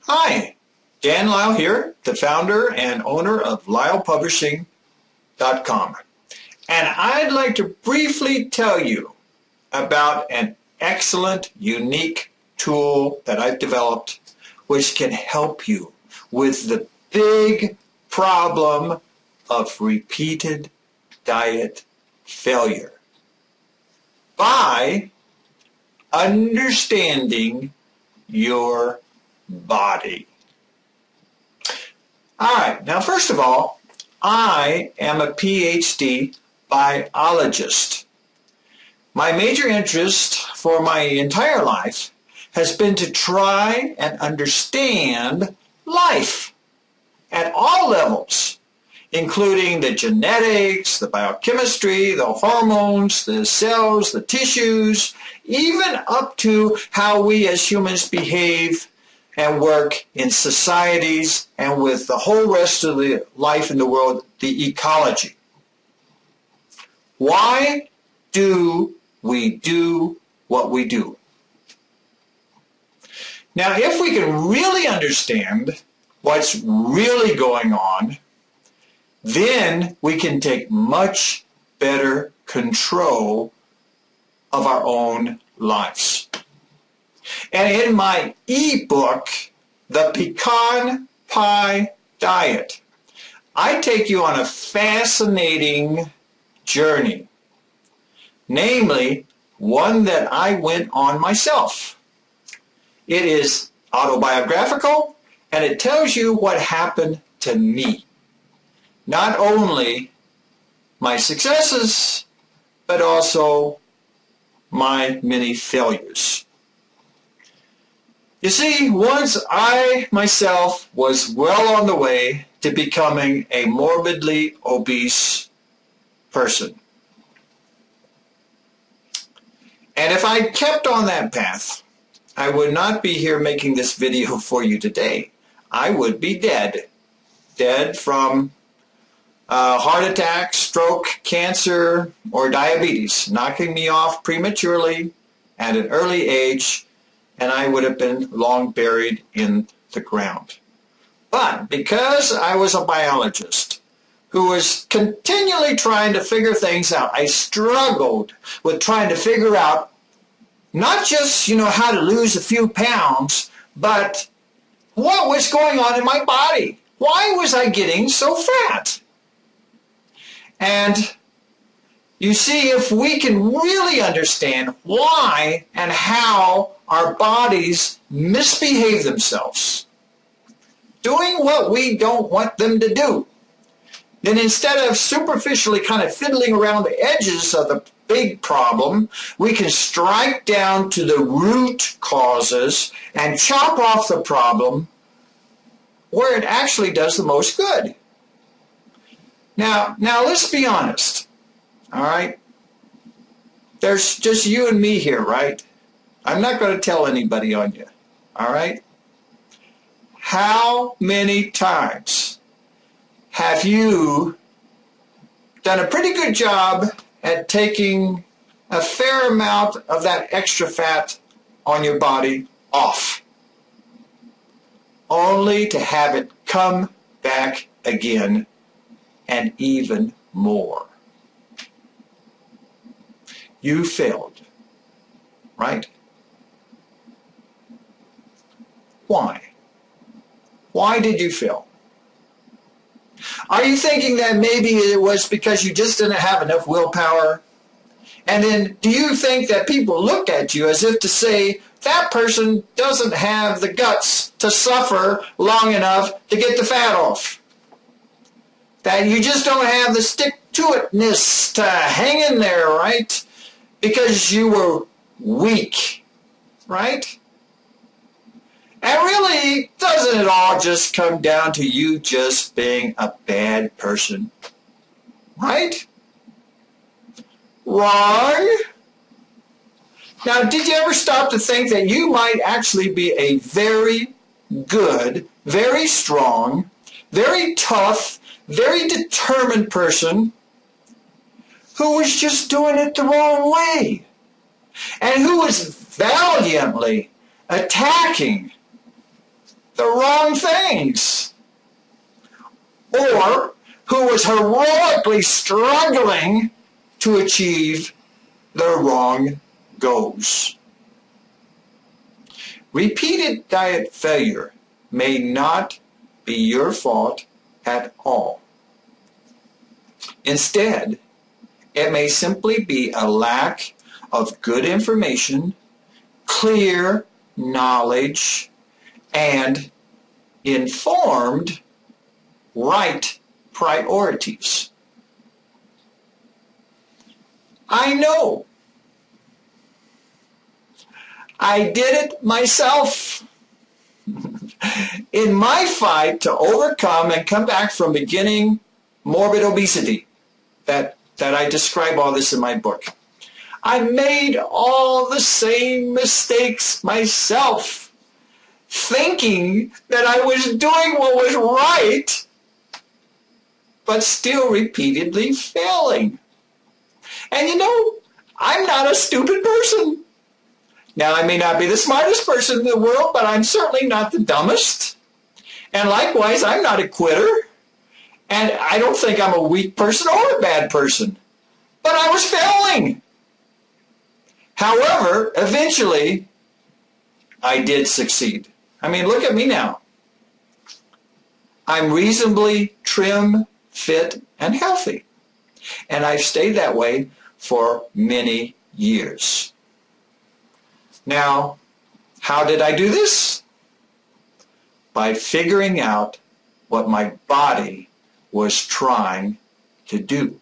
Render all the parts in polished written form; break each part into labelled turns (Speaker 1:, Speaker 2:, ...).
Speaker 1: Hi, Dan Lyle here, the founder and owner of LylePublishing.com. And I'd like to briefly tell you about an excellent, unique tool that I've developed which can help you with the big problem of repeated diet failure by understanding your body. All right, now first of all, I am a PhD biologist. My major interest for my entire life has been to try and understand life at all levels, including the genetics, the biochemistry, the hormones, the cells, the tissues, even up to how we as humans behave and work in societies and with the whole rest of the life in the world, the ecology. Why do we do what we do? Now, if we can really understand what's really going on, then we can take much better control of our own lives. And in my ebook, The Pecan Pie Diet, I take you on a fascinating journey, namely one that I went on myself. It is autobiographical, and it tells you what happened to me. Not only my successes, but also my many failures. You see, once I myself was well on the way to becoming a morbidly obese person. And if I kept on that path, I would not be here making this video for you today. I would be dead. Dead from heart attack, stroke, cancer, or diabetes, knocking me off prematurely at an early age, and I would have been long buried in the ground. But because I was a biologist who was continually trying to figure things out, I struggled with trying to figure out not just, how to lose a few pounds, but what was going on in my body? Why was I getting so fat? And you see, if we can really understand why and how our bodies misbehave themselves, doing what we don't want them to do, then instead of superficially kind of fiddling around the edges of the big problem, we can strike down to the root causes and chop off the problem where it actually does the most good. Now let's be honest. All right? There's just you and me here, right? I'm not going to tell anybody on you. All right? How many times have you done a pretty good job at taking a fair amount of that extra fat on your body off, only to have it come back again and even more? You failed, right? Why? Why did you fail? Are you thinking that maybe it was because you just didn't have enough willpower? And then do you think that people look at you as if to say, that person doesn't have the guts to suffer long enough to get the fat off? That you just don't have the stick-to-itness to hang in there, right? Because you were weak, right? And really, doesn't it all just come down to you just being a bad person? Right? Wrong? Now, did you ever stop to think that you might actually be a very good, very strong, very tough, very determined person who was just doing it the wrong way, and who was valiantly attacking the wrong things, or who was heroically struggling to achieve the wrong goals. Repeated diet failure may not be your fault at all. Instead, it may simply be a lack of good information, clear knowledge, and informed right priorities. I know. I did it myself. In my fight to overcome and come back from beginning morbid obesity, that I describe all this in my book, I made all the same mistakes myself, thinking that I was doing what was right, but still repeatedly failing. And you know, I'm not a stupid person. Now, I may not be the smartest person in the world, but I'm certainly not the dumbest. And likewise, I'm not a quitter. And I don't think I'm a weak person or a bad person. But I was failing. However, eventually, I did succeed. I mean, look at me now. I'm reasonably trim, fit, and healthy. And I've stayed that way for many years. Now, how did I do this? By figuring out what my body was trying to do.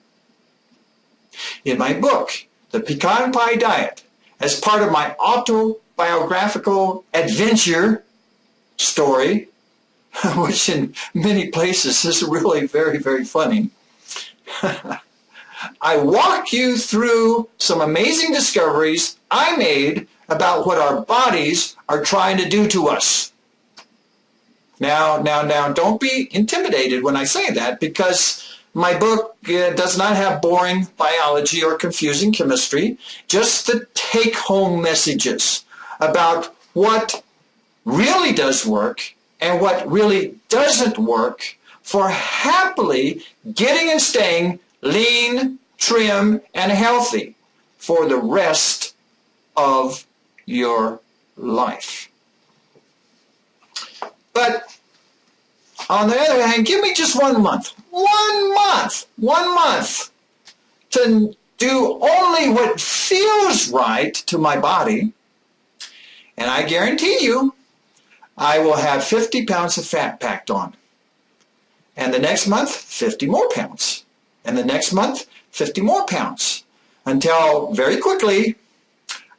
Speaker 1: In my book, The Pecan Pie Diet, as part of my autobiographical adventure story, which in many places is really very, very funny, I walk you through some amazing discoveries I made about what our bodies are trying to do to us. Now, don't be intimidated when I say that, because my book does not have boring biology or confusing chemistry, just the take-home messages about what really does work and what really doesn't work for happily getting and staying lean, trim, and healthy for the rest of your life. But on the other hand, give me just 1 month. 1 month. 1 month to do only what feels right to my body. And I guarantee you, I will have 50 pounds of fat packed on. And the next month, 50 more pounds. And the next month, 50 more pounds. Until very quickly,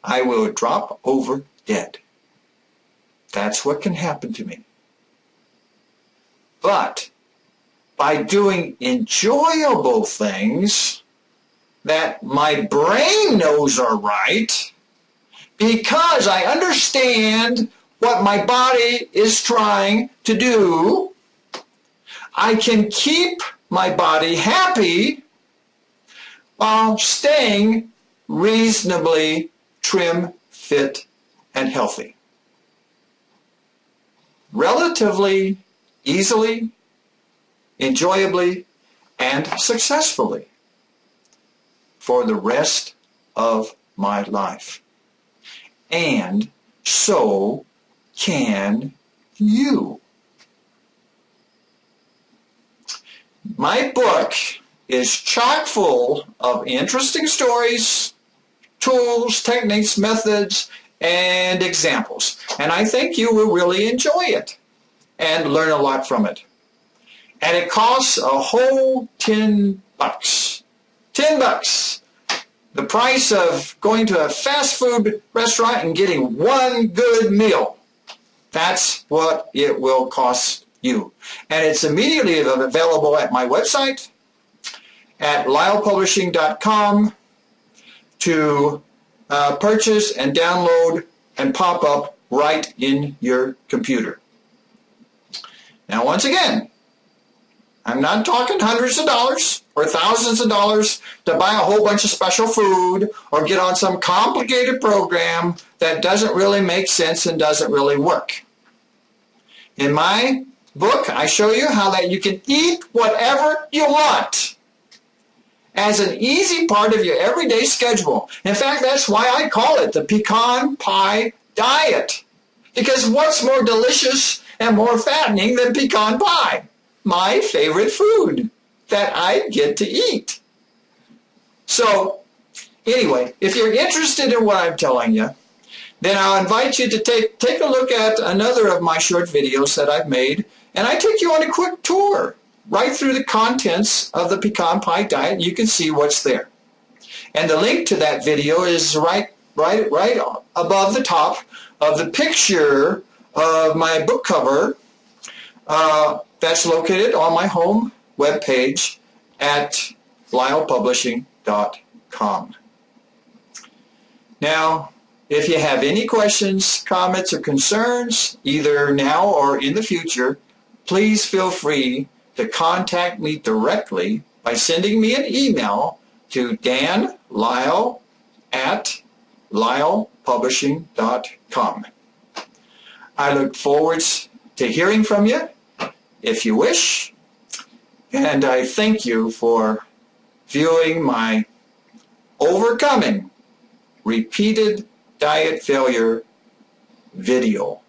Speaker 1: I will drop over dead. That's what can happen to me. But by doing enjoyable things that my brain knows are right, because I understand what my body is trying to do, I can keep my body happy while staying reasonably trim, fit, and healthy. Relatively easily, enjoyably, and successfully for the rest of my life. And so can you. My book is chock full of interesting stories, tools, techniques, methods, and examples. And I think you will really enjoy it and learn a lot from it. And it costs a whole $10. $10. The price of going to a fast food restaurant and getting one good meal. That's what it will cost you. And it's immediately available at my website at lylepublishing.com to purchase and download and pop up right in your computer. Now, once again, I'm not talking hundreds of dollars or thousands of dollars to buy a whole bunch of special food or get on some complicated program that doesn't really make sense and doesn't really work. In my book, I show you how that you can eat whatever you want as an easy part of your everyday schedule. In fact, that's why I call it the pecan pie diet. Because what's more delicious and more fattening than pecan pie? My favorite food that I get to eat. So, anyway, if you're interested in what I'm telling you, then I'll invite you to take a look at another of my short videos that I've made, and I take you on a quick tour right through the contents of the pecan pie diet, and you can see what's there. And the link to that video is right above the top of the picture of my book cover that's located on my home webpage at lylepublishing.com. Now, if you have any questions, comments, or concerns, either now or in the future, please feel free to contact me directly by sending me an email to danlyle@lylepublishing.com. I look forward to hearing from you if you wish, and I thank you for viewing my Overcoming Repeated Diet Failure video.